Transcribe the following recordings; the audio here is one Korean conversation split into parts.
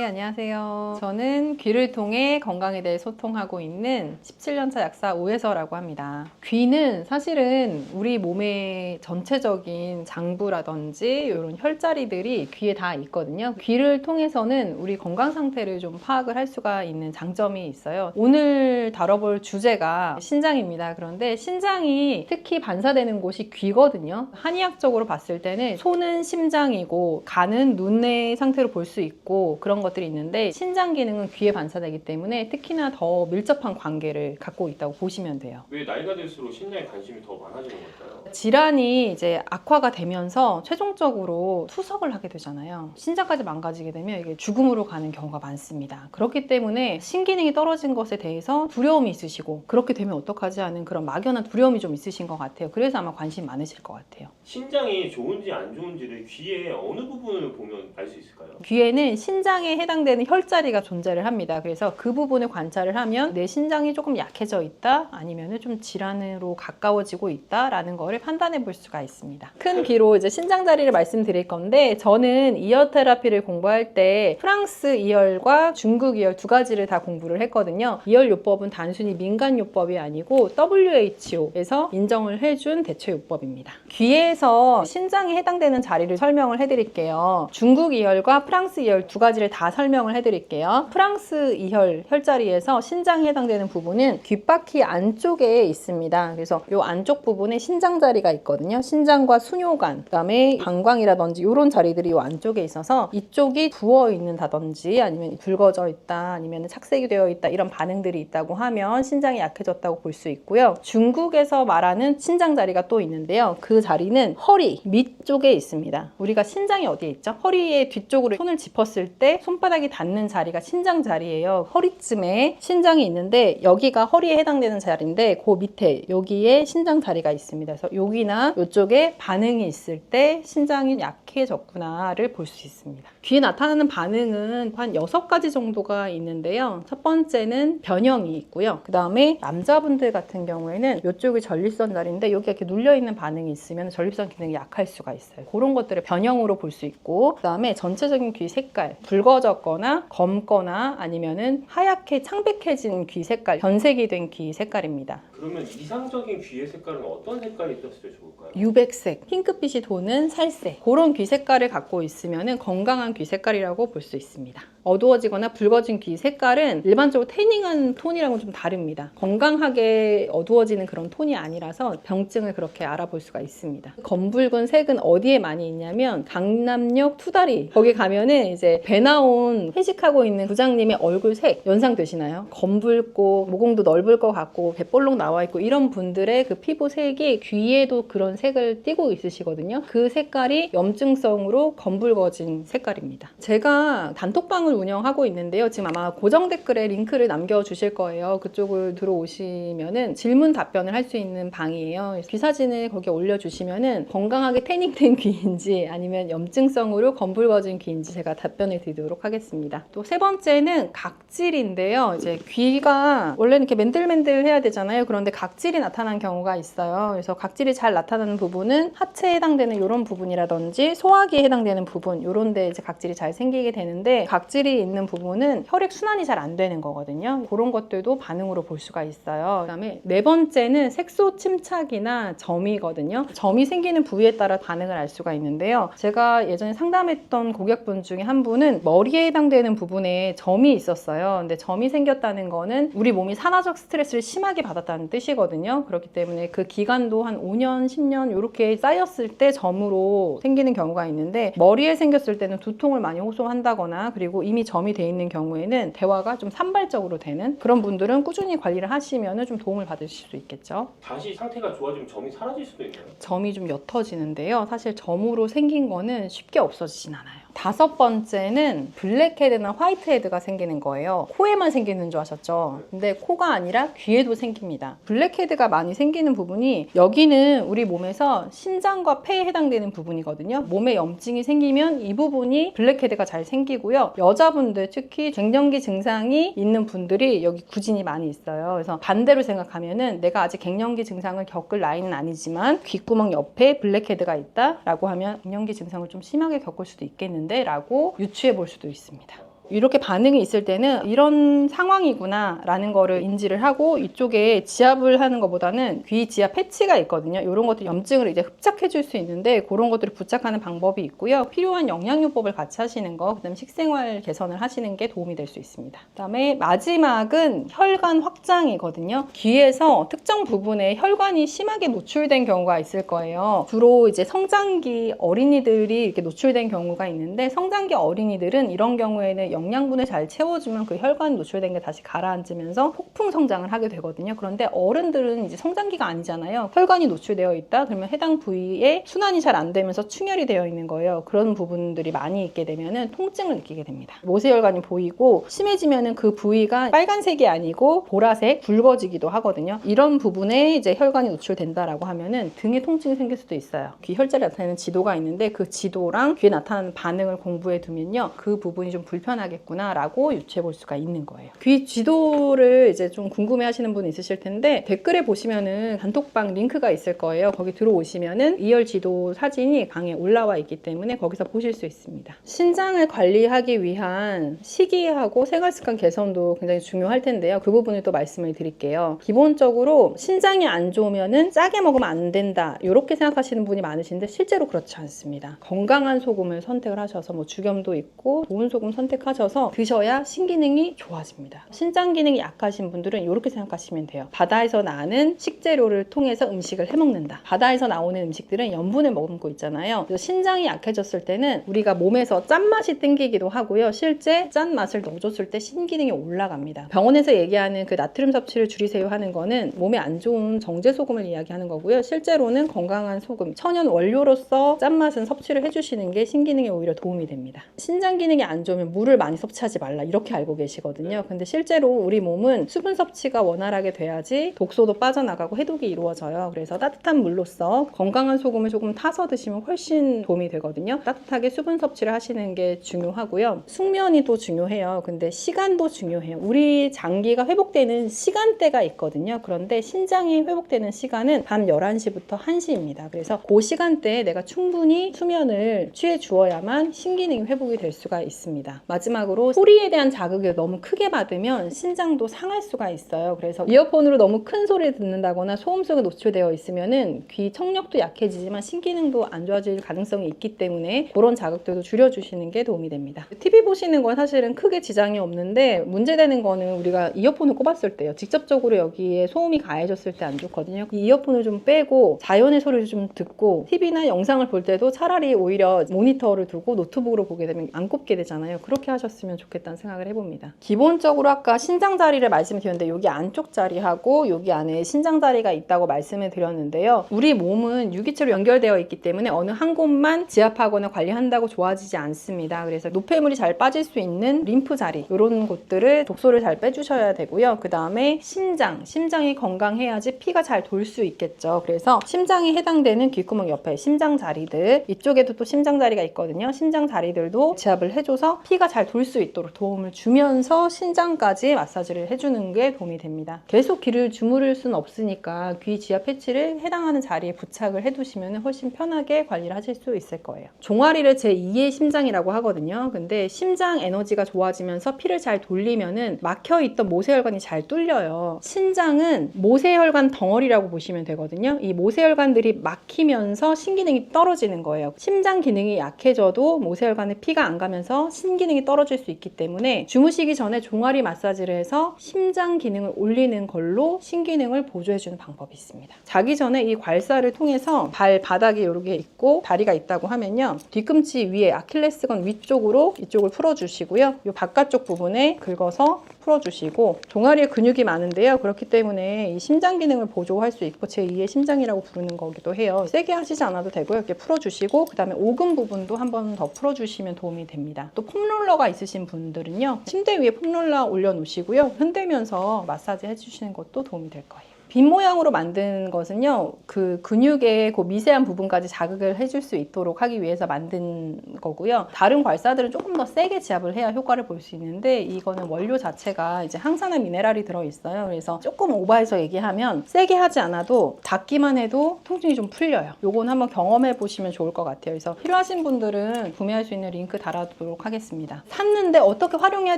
네, 안녕하세요. 저는 귀를 통해 건강에 대해 소통하고 있는 17년차 약사 오혜서라고 합니다. 귀는 사실은 우리 몸의 전체적인 장부라든지 이런 혈자리들이 귀에 다 있거든요. 귀를 통해서는 우리 건강 상태를 좀 파악을 할 수가 있는 장점이 있어요. 오늘 다뤄볼 주제가 신장입니다. 그런데 신장이 특히 반사되는 곳이 귀거든요. 한의학적으로 봤을 때는 손은 심장이고 간은 눈의 상태로 볼 수 있고 그런 것들이 있는데 신장 기능은 귀에 반사되기 때문에 특히나 더 밀접한 관계를 갖고 있다고 보시면 돼요. 왜 나이가 들수록 신장에 관심이 더 많아지는 걸까요? 질환이 이제 악화가 되면서 최종적으로 투석을 하게 되잖아요. 신장까지 망가지게 되면 이게 죽음으로 가는 경우가 많습니다. 그렇기 때문에 신기능이 떨어진 것에 대해서 두려움이 있으시고 그렇게 되면 어떡하지 하는 그런 막연한 두려움이 좀 있으신 것 같아요. 그래서 아마 관심이 많으실 것 같아요. 신장이 좋은지 안 좋은지를 귀의 어느 부분을 보면 알 수 있을까요? 귀에는 신장에 해당되는 혈자리가 존재를 합니다. 그래서 그 부분을 관찰을 하면 내 신장이 조금 약해져 있다 아니면 좀 질환으로 가까워지고 있다라는 거를 판단해 볼 수가 있습니다. 큰 귀로 이제 신장 자리를 말씀드릴 건데 저는 이어 테라피를 공부할 때 프랑스 이열과 중국 이열 두 가지를 다 공부를 했거든요. 이열 요법은 단순히 민간 요법이 아니고 WHO에서 인정을 해준 대체 요법입니다. 귀에서 신장에 해당되는 자리를 설명을 해드릴게요. 중국 이열과 프랑스 이열 두 가지를 다 설명을 해드릴게요. 프랑스 이열 혈자리에서 신장에 해당되는 부분은 귓바퀴 안쪽에 있습니다. 그래서 이 안쪽 부분에 신장 자리가 있거든요. 신장과 수뇨관, 그다음에 방광이라든지 이런 자리들이 이 안쪽에 있어서 이쪽이 부어 있는다든지 아니면 붉어져 있다 아니면 착색이 되어 있다 이런 반응들이 있다고 하면 신장이 약해졌다고 볼 수 있고요. 중국에서 말하는 신장 자리가 또 있는데요. 그 자리는 허리 밑쪽에 있습니다. 우리가 신장이 어디에 있죠? 허리의 뒤쪽으로 손을 짚었을 때 손바닥이 닿는 자리가 신장 자리예요. 허리쯤에 신장이 있는데 여기가 허리에 해당되는 자리인데 그 밑에 여기에 신장 자리가 있습니다. 그래서 여기나 이쪽에 반응이 있을 때 신장이 약해졌구나를 볼 수 있습니다. 귀에 나타나는 반응은 한 6가지 정도가 있는데요. 첫 번째는 변형이 있고요. 그 다음에 남자분들 같은 경우에는 이쪽이 전립선 자리인데 여기 이렇게 눌려있는 반응이 있으면 전립선 기능이 약할 수가 있어요. 그런 것들을 변형으로 볼 수 있고 그 다음에 전체적인 귀 색깔 붉어졌거나 검거나 아니면은 하얗게 창백해진 귀 색깔 변색이 된 귀 색깔입니다. 그러면 이상적인 귀의 색깔은 어떤 색깔이 있었을 때 좋을까요? 유백색, 핑크빛이 도는 살색 그런 귀 색깔을 갖고 있으면 건강한 귀 색깔이라고 볼 수 있습니다. 어두워지거나 붉어진 귀 색깔은 일반적으로 태닝한 톤이랑은 좀 다릅니다. 건강하게 어두워지는 그런 톤이 아니라서 병증을 그렇게 알아볼 수가 있습니다. 검붉은 색은 어디에 많이 있냐면 강남역 투다리 거기 가면은 이제 배 나온 회식하고 있는 부장님의 얼굴 색 연상되시나요? 검붉고 모공도 넓을 것 같고 배볼록 나와 있고 이런 분들의 그 피부 색이 귀에도 그런 색을 띠고 있으시거든요. 그 색깔이 염증성으로 검붉어진 색깔입니다. 제가 단톡방을 운영하고 있는데요. 지금 아마 고정 댓글에 링크를 남겨주실 거예요. 그쪽을 들어오시면은 질문 답변을 할 수 있는 방이에요. 귀 사진을 거기에 올려주시면은 건강하게 태닝된 귀인지 아니면 염증성으로 검붉어진 귀인지 제가 답변을 드리도록 하겠습니다. 또 세 번째는 각질인데요. 이제 귀가 원래는 이렇게 맨들맨들해야 되잖아요. 그런데 각질이 나타난 경우가 있어요. 그래서 각질이 잘 나타나는 부분은 하체에 해당되는 이런 부분이라든지 소화기에 해당되는 부분 이런 데 이제 각질이 잘 생기게 되는데 각질이 있는 부분은 혈액 순환이 잘 안 되는 거거든요. 그런 것들도 반응으로 볼 수가 있어요. 그 다음에 네 번째는 색소 침착이나 점이거든요. 점이 생기는 부위에 따라 반응을 알 수가 있는데요. 제가 예전에 상담했던 고객분 중에 한 분은 머리에 해당되는 부분에 점이 있었어요. 근데 점이 생겼다는 거는 우리 몸이 산화적 스트레스를 심하게 받았다는 뜻이거든요. 그렇기 때문에 그 기간도 한 5년, 10년 이렇게 쌓였을 때 점으로 생기는 경우가 있는데 머리에 생겼을 때는 두통을 많이 호소한다거나 그리고 이미 점이 돼 있는 경우에는 대화가 좀 산발적으로 되는 그런 분들은 꾸준히 관리를 하시면 좀 도움을 받으실 수 있겠죠. 다시 상태가 좋아지면 점이 사라질 수도 있나요? 점이 좀 옅어지는데요. 사실 점으로 생긴 거는 쉽게 없어지진 않아요. 다섯 번째는 블랙헤드나 화이트헤드가 생기는 거예요. 코에만 생기는 줄 아셨죠? 근데 코가 아니라 귀에도 생깁니다. 블랙헤드가 많이 생기는 부분이 여기는 우리 몸에서 신장과 폐에 해당되는 부분이거든요. 몸에 염증이 생기면 이 부분이 블랙헤드가 잘 생기고요. 여자분들 특히 갱년기 증상이 있는 분들이 여기 구진이 많이 있어요. 그래서 반대로 생각하면은 내가 아직 갱년기 증상을 겪을 나이는 아니지만 귓구멍 옆에 블랙헤드가 있다라고 하면 갱년기 증상을 좀 심하게 겪을 수도 있겠는데 라고 유추해 볼 수도 있습니다. 이렇게 반응이 있을 때는 이런 상황이구나 라는 거를 인지를 하고 이쪽에 지압을 하는 것보다는 귀 지압 패치가 있거든요. 이런 것들 염증을 이제 흡착해 줄 수 있는데 그런 것들을 부착하는 방법이 있고요. 필요한 영양요법을 같이 하시는 거, 그다음에 식생활 개선을 하시는 게 도움이 될 수 있습니다. 그다음에 마지막은 혈관 확장이거든요. 귀에서 특정 부분에 혈관이 심하게 노출된 경우가 있을 거예요. 주로 이제 성장기 어린이들이 이렇게 노출된 경우가 있는데 성장기 어린이들은 이런 경우에는 영양분을 잘 채워주면 그 혈관이 노출된 게 다시 가라앉으면서 폭풍 성장을 하게 되거든요. 그런데 어른들은 이제 성장기가 아니잖아요. 혈관이 노출되어 있다? 그러면 해당 부위에 순환이 잘 안 되면서 충혈이 되어 있는 거예요. 그런 부분들이 많이 있게 되면은 통증을 느끼게 됩니다. 모세혈관이 보이고 심해지면은 그 부위가 빨간색이 아니고 보라색, 붉어지기도 하거든요. 이런 부분에 이제 혈관이 노출된다라고 하면은 등에 통증이 생길 수도 있어요. 귀 혈자리 나타내는 지도가 있는데 그 지도랑 귀에 나타나는 반응을 공부해 두면요. 그 부분이 좀 불편하겠구나라고 유추해 볼 수가 있는 거예요. 귀 지도를 이제 좀 궁금해 하시는 분 있으실 텐데 댓글에 보시면은 단톡방 링크가 있을 거예요. 거기 들어오시면은 2열 지도 사진이 방에 올라와 있기 때문에 거기서 보실 수 있습니다. 신장을 관리하기 위한 식이하고 생활습관 개선도 굉장히 중요할 텐데요. 그 부분을 또 말씀을 드릴게요. 기본적으로 신장이 안 좋으면은 짜게 먹으면 안 된다 이렇게 생각하시는 분이 많으신데 실제로 그렇지 않습니다. 건강한 소금을 선택을 하셔서 뭐 죽염도 있고 좋은 소금 선택하셔서 드셔야 신기능이 좋아집니다. 신장 기능이 약하신 분들은 이렇게 생각하시면 돼요. 바다에서 나는 식재료를 통해서 음식을 해먹는다. 바다에서 나오는 음식들은 염분을 머금고 있잖아요. 그래서 신장이 약해졌을 때는 우리가 몸에서 짠맛이 땡기기도 하고요. 실제 짠맛을 넣어줬을 때 신기능이 올라갑니다. 병원에서 얘기하는 그 나트륨 섭취를 줄이세요 하는 거는 몸에 안 좋은 정제소금을 이야기하는 거고요. 실제로는 건강한 소금, 천연 원료로서 짠맛은 섭취를 해주시는 게 신기능에 오히려 도움이 됩니다. 신장 기능이 안 좋으면 물을 많이 섭취하지 말라 이렇게 알고 계시거든요. 근데 실제로 우리 몸은 수분 섭취가 원활하게 돼야지 독소도 빠져나가고 해독이 이루어져요. 그래서 따뜻한 물로써 건강한 소금을 조금 타서 드시면 훨씬 도움이 되거든요. 따뜻하게 수분 섭취를 하시는 게 중요하고요. 숙면이 또 중요해요. 근데 시간도 중요해요. 우리 장기가 회복되는 시간대가 있거든요. 그런데 신장이 회복되는 시간은 밤 11시부터 1시입니다. 그래서 그 시간대에 내가 충분히 수면을 취해 주어야만 신기능이 회복이 될 수가 있습니다. 마지막으로 소리에 대한 자극을 너무 크게 받으면 신장도 상할 수가 있어요. 그래서 이어폰으로 너무 큰 소리를 듣는다거나 소음 속에 노출되어 있으면은 귀 청력도 약해지지만 신기능도 안 좋아질 가능성이 있기 때문에 그런 자극들도 줄여주시는 게 도움이 됩니다. TV 보시는 건 사실은 크게 지장이 없는데 문제되는 거는 우리가 이어폰을 꼽았을 때요. 직접적으로 여기에 소음이 가해졌을 때 안 좋거든요. 이 이어폰을 좀 빼고 자연의 소리를 좀 듣고 TV나 영상을 볼 때도 차라리 오히려 모니터를 두고 노트북으로 보게 되면 안 꼽게 되잖아요. 그렇게 하셨으면 좋겠다는 생각을 해봅니다. 기본적으로 아까 신장 자리를 말씀드렸는데 여기 안쪽 자리하고 여기 안에 신장 자리가 있다고 말씀을 드렸는데요. 우리 몸은 유기체로 연결되어 있기 때문에 어느 한 곳만 지압하거나 관리한다고 좋아지지 않습니다. 그래서 노폐물이 잘 빠질 수 있는 림프 자리 이런 곳들을 독소를 잘 빼주셔야 되고요. 그 다음에 심장이 건강해야지 피가 잘 돌 수 있겠죠. 그래서 심장이 해당되는 귓구멍 옆에 심장 자리들 이쪽에도 또 심장 자리가 있거든요. 심장 자리들도 지압을 해줘서 피가 잘 돌 수 있도록 도움을 주면서 신장까지 마사지를 해주는 게 도움이 됩니다. 계속 귀를 주무를 수는 없으니까 귀 지압 패치를 해당하는 자리에 부착을 해두시면 훨씬 편하게 관리를 하실 수 있을 거예요. 종아리를 제2의 심장이라고 하거든요. 근데 심장 에너지가 좋아지면서 피를 잘 돌리면은 막혀있던 모세혈관이 잘 뚫려요. 신장은 모세혈관 덩어리라고 보시면 되거든요. 이 모세혈관들이 막히면서 신기능이 떨어지는 거예요. 심장 기능이 약해져도 모세혈관에 피가 안 가면서 신기능이 떨어질 수 있기 때문에 주무시기 전에 종아리 마사지를 해서 심장 기능을 올리는 걸로 신기능을 보조해주는 방법이 있습니다. 자기 전에 이 괄사를 통해서 발바닥에 이렇게 있고 다리가 있다고 하면요. 뒤꿈치 위에 아킬레스건 위쪽으로 이쪽을 풀어주시고요. 이 바깥쪽 부분에 긁어서 풀어주시고 종아리에 근육이 많은데요. 그렇기 때문에 이 심장 기능을 보조할 수 있고 제2의 심장이라고 부르는 거기도 해요. 세게 하시지 않아도 되고요. 이렇게 풀어주시고 그 다음에 오금 부분도 한 번 더 풀어주시면 도움이 됩니다. 또 폼롤러가 있으신 분들은요. 침대 위에 폼롤러 올려놓으시고요. 흔들면서 마사지 해주시는 것도 도움이 될 거예요. 빈 모양으로 만든 것은요, 그 근육의 그 미세한 부분까지 자극을 해줄 수 있도록 하기 위해서 만든 거고요. 다른 괄사들은 조금 더 세게 지압을 해야 효과를 볼 수 있는데, 이거는 원료 자체가 이제 항산화 미네랄이 들어있어요. 그래서 조금 오버해서 얘기하면 세게 하지 않아도 닿기만 해도 통증이 좀 풀려요. 요건 한번 경험해 보시면 좋을 것 같아요. 그래서 필요하신 분들은 구매할 수 있는 링크 달아두도록 하겠습니다. 샀는데 어떻게 활용해야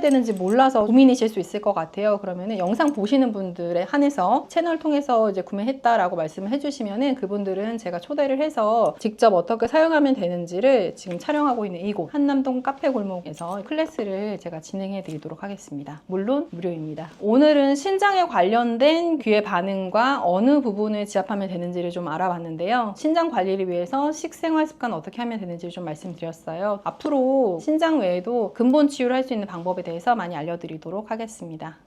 되는지 몰라서 고민이실 수 있을 것 같아요. 그러면은 영상 보시는 분들에 한해서 채널 통해서 이제 구매했다라고 말씀을 해주시면은 그분들은 제가 초대를 해서 직접 어떻게 사용하면 되는지를 지금 촬영하고 있는 이곳 한남동 카페 골목에서 클래스를 제가 진행해 드리도록 하겠습니다. 물론 무료입니다. 오늘은 신장에 관련된 귀의 반응과 어느 부분을 지압하면 되는지를 좀 알아봤는데요. 신장 관리를 위해서 식생활 습관 어떻게 하면 되는지 좀 말씀드렸어요. 앞으로 신장 외에도 근본 치유를 할 수 있는 방법에 대해서 많이 알려드리도록 하겠습니다.